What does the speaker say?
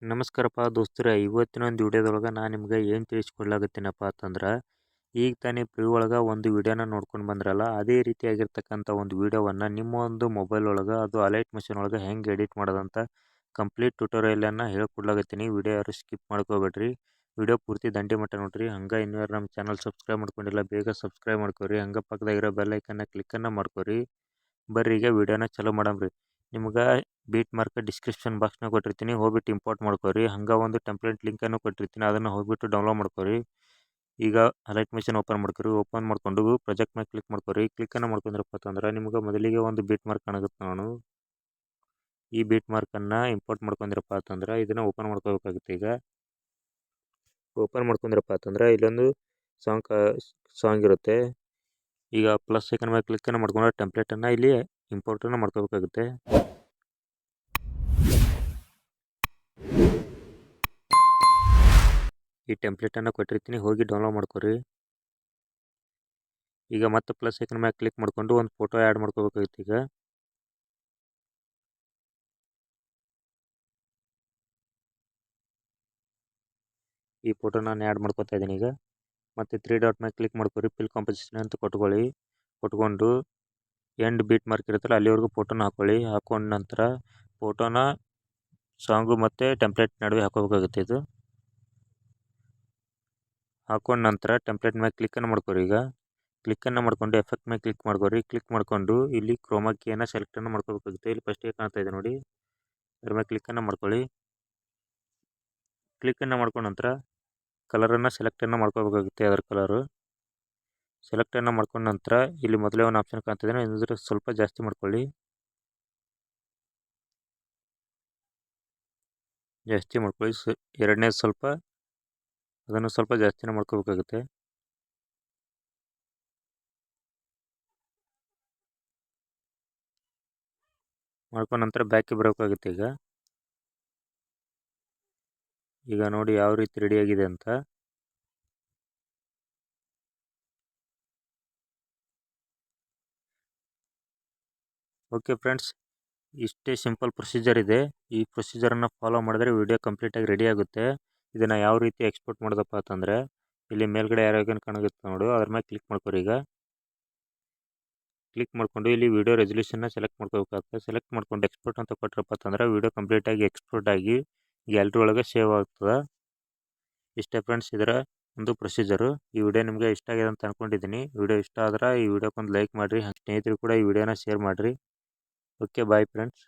ನಮಸ್ಕಾರಪ್ಪ ದೋಸ್ತರೆ, ಇವತ್ತಿನ ಒಂದು ವಿಡಿಯೋದೊಳಗೆ ನಾನು ನಿಮ್ಗೆ ಏನು ತಿಳಿಸ್ಕೊಡ್ಲಾಗತ್ತೀನಪ್ಪ ಅಂತಂದ್ರೆ, ಈಗ ತಾನೇ ಪ್ರೀ ಒಳಗೆ ಒಂದು ವಿಡಿಯೋನ ನೋಡ್ಕೊಂಡು ಬಂದ್ರಲ್ಲ, ಅದೇ ರೀತಿಯಾಗಿರ್ತಕ್ಕಂಥ ಒಂದು ವಿಡಿಯೋವನ್ನು ನಿಮ್ಮ ಒಂದು ಮೊಬೈಲ್ ಒಳಗೆ ಅದು ಅಲೈಟ್ ಮಿಷನ್ ಒಳಗೆ ಹೆಂಗೆ ಎಡಿಟ್ ಮಾಡೋದಂತ ಕಂಪ್ಲೀಟ್ ಟ್ಯುಟೋರಿಯಲನ್ನು ಹೇಳ್ಕೊಡ್ಲಾಗತ್ತೀನಿ. ವಿಡಿಯೋ ಯಾರು ಸ್ಕಿಪ್ ಮಾಡ್ಕೋಬೇಡ್ರಿ, ವಿಡಿಯೋ ಪೂರ್ತಿ ದಂಡಿ ಮಟ್ಟ ನೋಡ್ರಿ. ಹಂಗೆ ಇನ್ನೂ ಯಾರು ನಮ್ಮ ಚಾನಲ್ ಸಬ್ಸ್ಕ್ರೈಬ್ ಮಾಡ್ಕೊಂಡಿಲ್ಲ ಬೇಗ ಸಬ್ಸ್ಕ್ರೈಬ್ ಮಾಡ್ಕೊರಿ. ಹಂಗೆ ಪಕ್ಕದಾಗಿರೋ ಬೆಲ್ ಐಕನ್ನ ಕ್ಲಿಕ್ಕನ್ನು ಮಾಡ್ಕೊರಿ. ಬರ್ರಿ ಈಗ ವಿಡಿಯೋನ ಚಲೋ ಮಾಡಮ್ರಿ. ನಿಮ್ಗೆ ಬೀಟ್ ಮಾರ್ಕ್ ಡಿಸ್ಕ್ರಿಪ್ಷನ್ ಬಾಕ್ಸ್ನಾಗ ಕೊಟ್ಟಿರ್ತೀನಿ, ಹೋಗ್ಬಿಟ್ಟು ಇಂಪೋರ್ಟ್ ಮಾಡ್ಕೊರಿ. ಹಂಗೆ ಒಂದು ಟೆಂಪ್ಲೇಟ್ ಲಿಂಕನ್ನು ಕೊಟ್ಟಿರ್ತೀನಿ, ಅದನ್ನು ಹೋಗ್ಬಿಟ್ಟು ಡೌನ್ಲೋಡ್ ಮಾಡ್ಕೊರಿ. ಈಗ ಅಲೈಟ್ ಮಿಷನ್ ಓಪನ್ ಮಾಡ್ಕೊರಿ. ಓಪನ್ ಮಾಡ್ಕೊಂಡು ಪ್ರಾಜೆಕ್ಟ್ ಮೇಲೆ ಕ್ಲಿಕ್ ಮಾಡ್ಕೊರಿ. ಕ್ಲಿಕ್ಕನ್ನು ಮಾಡ್ಕೊಂಡ್ರಪ್ಪ ಅಂತಂದ್ರೆ ನಿಮ್ಗೆ ಮೊದಲಿಗೆ ಒಂದು ಬೀಟ್ ಮಾರ್ಕ್ ಕಾಣುತ್ತೆ. ನಾನು ಈ ಬೀಟ್ ಮಾರ್ಕನ್ನು ಇಂಪೋರ್ಟ್ ಮಾಡ್ಕೊಂಡ್ರಪ್ಪ ಅಂತಂದ್ರೆ ಇದನ್ನು ಓಪನ್ ಮಾಡ್ಕೋಬೇಕಾಗುತ್ತೆ. ಈಗ ಓಪನ್ ಮಾಡ್ಕೊಂಡ್ರಪ್ಪ ಅಂತಂದ್ರೆ ಇಲ್ಲೊಂದು ಸಾಂಗ್ ಇರುತ್ತೆ. ಈಗ ಪ್ಲಸ್ ಐಕನ್ ಮೇಲೆ ಕ್ಲಿಕ್ಕನ್ನು ಮಾಡ್ಕೊಂಡ್ರೆ ಟೆಂಪ್ಲೇಟನ್ನು ಇಲ್ಲಿ ಇಂಪೋರ್ಟನ್ನು ಮಾಡ್ಕೋಬೇಕಾಗುತ್ತೆ. ಈ ಟೆಂಪ್ಲೇಟನ್ನು ಕೊಟ್ಟಿರ್ತೀನಿ, ಹೋಗಿ ಡೌನ್ಲೋಡ್ ಮಾಡ್ಕೊರಿ. ಈಗ ಮತ್ತೆ ಪ್ಲಸ್ ಐಕನ್ ಮೇಲೆ ಕ್ಲಿಕ್ ಮಾಡ್ಕೊಂಡು ಒಂದು ಫೋಟೋ ಆ್ಯಡ್ ಮಾಡ್ಕೋಬೇಕಾಗುತ್ತೆ. ಈಗ ಈ ಫೋಟೋ ನಾನು ಆ್ಯಡ್ ಮಾಡ್ಕೋತಾ ಇದ್ದೀನಿ. ಈಗ ಮತ್ತೆ 3 ಡಾಟ್ ಮೇಲೆ ಕ್ಲಿಕ್ ಮಾಡ್ಕೊರಿ. ಫಿಲ್ ಕಾಂಪೋಸಿಷನ್ ಅಂತ ಕೊಟ್ಕೊಂಡು ಎಂಡ್ ಬೀಟ್ ಮಾರ್ಕ್ ಇರುತ್ತಲ್ಲ ಅಲ್ಲಿವರೆಗೂ ಫೋಟೋನ ಹಾಕೊಳ್ಳಿ. ಹಾಕೊಂಡ ನಂತರ ಫೋಟೋನ ಸಾಂಗು ಮತ್ತು ಟೆಂಪ್ಲೇಟ್ ನಡುವೆ ಹಾಕೋಬೇಕಾಗುತ್ತೆ. ಇದು ಹಾಕೊಂಡ ನಂತರ ಟೆಂಪ್ಲೇಟ್ ಮೇಲೆ ಕ್ಲಿಕ್ಕನ್ನು ಮಾಡ್ಕೊರಿ. ಈಗ ಕ್ಲಿಕ್ಕನ್ನು ಮಾಡ್ಕೊಂಡು ಎಫೆಕ್ಟ್ ಮೇಲೆ ಕ್ಲಿಕ್ ಮಾಡ್ಕೊರಿ. ಕ್ಲಿಕ್ ಮಾಡ್ಕೊಂಡು ಇಲ್ಲಿ ಕ್ರೋಮಾ ಕೀಯನ್ನು ಸೆಲೆಕ್ಟನ್ನು ಮಾಡ್ಕೋಬೇಕಾಗುತ್ತೆ. ಇಲ್ಲಿ ಫಸ್ಟಿಗೆ ಕಾಣ್ತಾ ಇದೆ ನೋಡಿ, ಅದ್ರ ಮೇಲೆ ಕ್ಲಿಕ್ಕನ್ನು ಮಾಡ್ಕೊಳ್ಳಿ. ಕ್ಲಿಕ್ಕನ್ನು ಮಾಡ್ಕೊಂಡ ನಂತರ ಕಲರನ್ನು ಸೆಲೆಕ್ಟನ್ನು ಮಾಡ್ಕೋಬೇಕಾಗುತ್ತೆ. ಅದರ ಕಲರು ಸೆಲೆಕ್ಟನ್ನು ಮಾಡ್ಕೊಂಡ ನಂತರ ಇಲ್ಲಿ ಮೊದಲೇ ಒಂದು ಆಪ್ಷನ್ ಕಾಣ್ತಿದೆ, ಇದ್ರ ಸ್ವಲ್ಪ ಜಾಸ್ತಿ ಮಾಡ್ಕೊಳ್ಳಿ. ಎರಡನೇದು ಸ್ವಲ್ಪ ಅದನ್ನು ಸ್ವಲ್ಪ ಜಾಸ್ತಿನೇ ಮಾಡ್ಕೋಬೇಕಾಗುತ್ತೆ. ಮಾಡ್ಕೊಂಡ ನಂತರ ಬ್ಯಾಕಿಗೆ ಬರಬೇಕಾಗುತ್ತೆ. ಈಗ ನೋಡಿ ಯಾವ ರೀತಿ ರೆಡಿಯಾಗಿದೆ ಅಂತ. ಓಕೆ ಫ್ರೆಂಡ್ಸ್, ಇಷ್ಟೇ ಸಿಂಪಲ್ ಪ್ರೊಸೀಜರ್ ಇದೆ. ಈ ಪ್ರೊಸೀಜರನ್ನು ಫಾಲೋ ಮಾಡಿದ್ರೆ ವಿಡಿಯೋ ಕಂಪ್ಲೀಟಾಗಿ ರೆಡಿ ಆಗುತ್ತೆ. ಇದನ್ನು ಯಾವ ರೀತಿ ಎಕ್ಸ್ಪೋರ್ಟ್ ಮಾಡೋದಪ್ಪ ಅಂತಂದರೆ ಇಲ್ಲಿ ಮೇಲ್ಗಡೆ ಯಾರ್ಯಾಗೇನು ಕಾಣುತ್ತೆ ನೋಡು, ಅದ್ರ ಮೇಲೆ ಕ್ಲಿಕ್ ಮಾಡ್ಕೊರಿ. ಈಗ ಕ್ಲಿಕ್ ಮಾಡ್ಕೊಂಡು ಇಲ್ಲಿ ವಿಡಿಯೋ ರೆಸಲ್ಯೂಷನ್ನ ಸೆಲೆಕ್ಟ್ ಮಾಡ್ಕೋಬೇಕಾಗುತ್ತೆ. ಸೆಲೆಕ್ಟ್ ಮಾಡ್ಕೊಂಡು ಎಕ್ಸ್ಪೋರ್ಟ್ ಅಂತ ಕೊಟ್ಟರಪ್ಪ ಅಂತಂದ್ರೆ ವಿಡಿಯೋ ಕಂಪ್ಲೀಟಾಗಿ ಎಕ್ಸ್ಪೋರ್ಟ್ ಆಗಿ ಗ್ಯಾಲರಿ ಒಳಗೆ ಸೇವ್ ಆಗ್ತದೆ. ಇಷ್ಟೇ ಫ್ರೆಂಡ್ಸ್ ಇದರ ಒಂದು ಪ್ರೊಸೀಜರು. ಈ ವಿಡಿಯೋ ನಿಮಗೆ ಇಷ್ಟ ಆಗಿದೆ ಅಂತ ಅಂದ್ಕೊಂಡಿದ್ದೀನಿ. ವಿಡಿಯೋ ಇಷ್ಟ ಆದ್ರೆ ಈ ವಿಡಿಯೋಕ್ಕೊಂದು ಲೈಕ್ ಮಾಡಿರಿ. ಸ್ನೇಹಿತರು ಕೂಡ ಈ ವಿಡಿಯೋನ ಶೇರ್ ಮಾಡಿರಿ. Okay, bye friends.